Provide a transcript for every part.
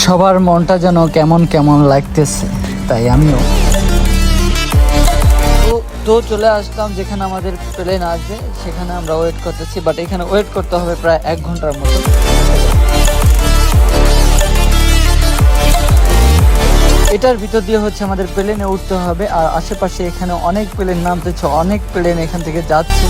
সবার মনটা যেন কেমন কেমন লাগতেছে, তাই আমিও তো চলে আসলাম যেখানে আমাদের প্লেন আসবে, সেখানে আমরা ওয়েট করতেছি। বাট এখানে ওয়েট করতে হবে প্রায় 1 ঘন্টার মতো। এটার ভিতর দিয়ে হচ্ছে আমাদের প্লেনে উঠতে হবে, আর আশেপাশে এখানে অনেক প্লেন নামতেছে, অনেক প্লেন এখান থেকে যাচ্ছে।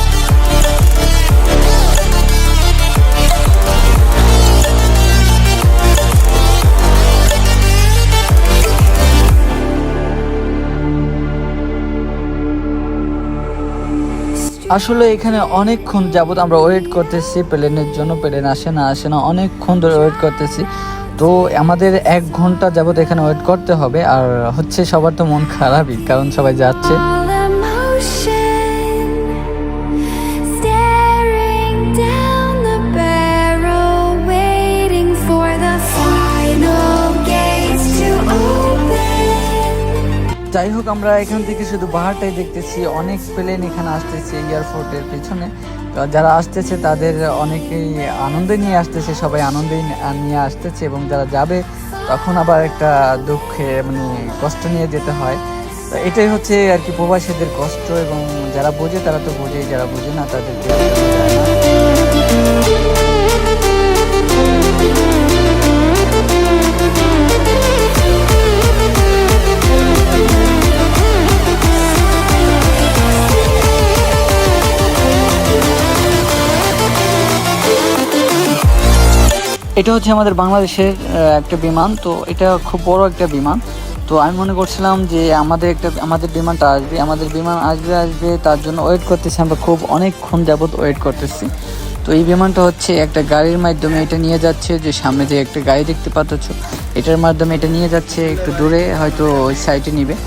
আসলে এখানে অনেকক্ষণ যাবত আমরা ওয়েট করতেছি প্লেনের জন্য, প্লেন আসে না অনেকক্ষণ ধরে ওয়েট করতেছি। তো আমাদের 1 ঘন্টা যাবত এখানে ওয়েট করতে হবে। আর হচ্ছে সবার তো মন খারাপই, কারণ সবাই যাচ্ছে। যাই হোক, আমরা এখান থেকে শুধু পাহাড়টাই দেখতেছি, অনেক প্লেন এখানে আসতেছে এয়ারপোর্টের পিছনে। যারা আসতেছে তাদের অনেকেই আনন্দে নিয়ে আসতেছে, সবাই আনন্দে নিয়ে আসতেছে, এবং যারা যাবে তখন আবার একটা দুঃখে মানে কষ্ট নিয়ে যেতে হয়। তো এটাই হচ্ছে আর কি প্রবাসীদের কষ্ট, এবং যারা বোঝে তারা তো বোঝেই, যারা বোঝে না তাদেরকে যায় না। এটা হচ্ছে আমাদের বাংলাদেশের একটা বিমান। তো এটা খুব বড় একটা বিমান। তো আমি মনে করছিলাম যে আমাদের বিমানটা আসবে, আমাদের বিমান আসবে তার জন্য ওয়েট করতেছি আমরা, খুব অনেকক্ষণ যাবত ওয়েট করতেছি। তো এই বিমানটা হচ্ছে একটা গাড়ির মাধ্যমে এটা নিয়ে যাচ্ছে, যে সামনে যে একটা গাড়ি দেখতে পাচ্ছ, এটার মাধ্যমে এটা নিয়ে যাচ্ছে একটু দূরে, হয়তো ওই সাইডে নিবে।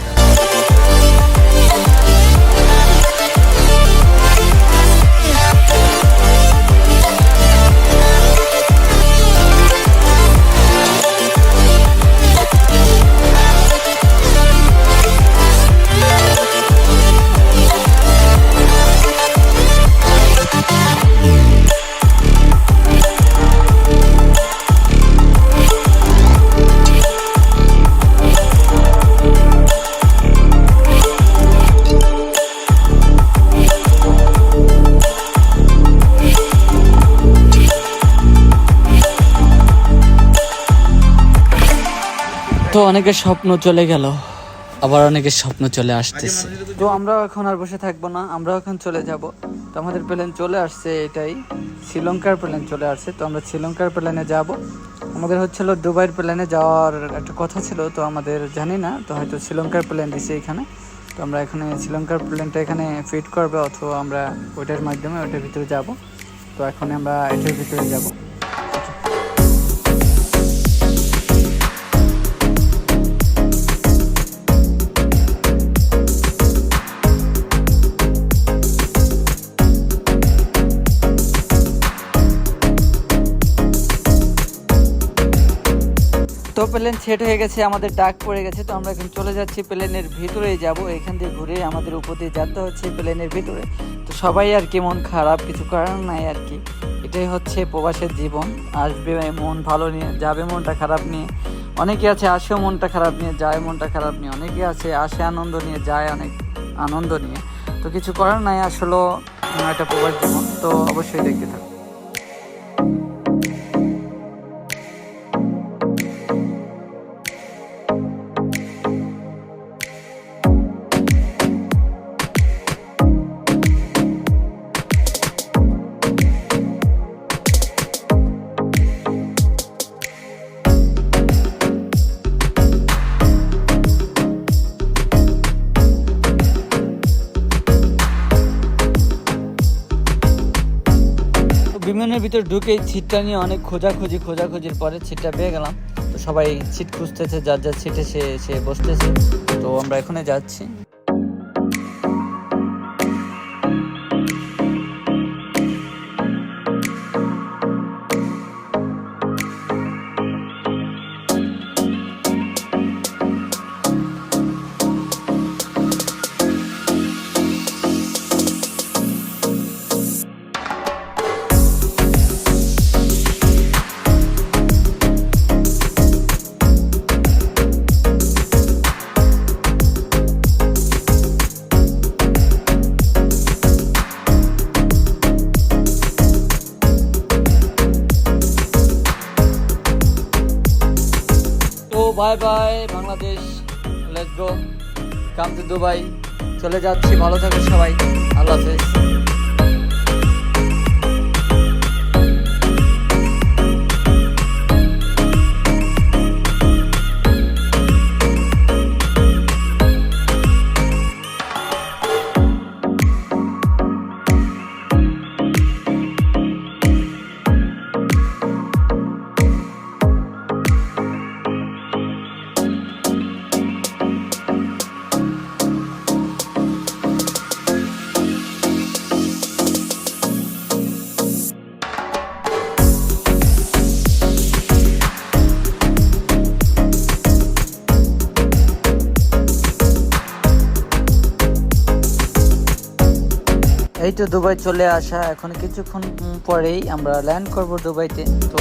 তো অনেকের স্বপ্ন চলে গেল, আবার অনেকের স্বপ্ন চলে আসতেছে। তো আমরাও এখন আর বসে থাকবো না, আমরাও এখন চলে যাব। তো আমাদের প্লেন চলে আসছে, এটাই শ্রীলঙ্কার প্লেন চলে আসছে। তো আমরা শ্রীলঙ্কার প্লেনে যাব। আমাদের হচ্ছিল দুবাইয়ের প্লেনে যাওয়ার একটা কথা ছিল, তো আমাদের জানি না, তো হয়তো শ্রীলঙ্কার প্লেন দিছে এখানে। তো আমরা এখানে শ্রীলঙ্কার প্লেনটা এখানে ফিট করবে, অথবা আমরা ওইটার মাধ্যমে ওইটার ভিতরে যাব। তো এখন আমরা এটার ভিতরে যাব। তো প্লেন সেট হয়ে গেছে, আমাদের ডাক পড়ে গেছে। তো আমরা এখন চলে যাচ্ছি প্লেনের ভিতরেই যাব, এখান দিয়ে ঘুরে আমাদের উপর দিয়ে যেতে হচ্ছে প্লেনের ভিতরে। তো সবাই আর কি মন খারাপ, কিছু করার নাই আর কি, এটাই হচ্ছে প্রবাসের জীবন। আসবে মন ভালো নিয়ে, যাবে মনটা খারাপ নিয়ে। অনেকে আছে আসেও মনটা খারাপ নিয়ে, যায় মনটা খারাপ নিয়ে। অনেকে আছে আসে আনন্দ নিয়ে, যায় অনেক আনন্দ নিয়ে। তো কিছু করার নাই, আসলে এটা প্রবাস জীবন। তো অবশ্যই দেখতে থাকুন। বিমানের ভিতর ঢুকে সিটটা নিয়ে অনেক খোঁজাখুঁজির পরে সিটটা পেয়ে গেলাম। তো সবাই সিট খুঁজতেছে, যার যার সিটে সে বসতেছে। তো আমরা এখানে যাচ্ছি। Bye bye Bangladesh, let's go, come to Dubai. চলে যাচ্ছি, ভালো থাকো সবাই, আল্লাহ হাফেজ। এই তো দুবাই চলে আসা, এখন কিছুক্ষণ পরেই আমরা ল্যান্ড করব দুবাইতে। তো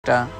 একটা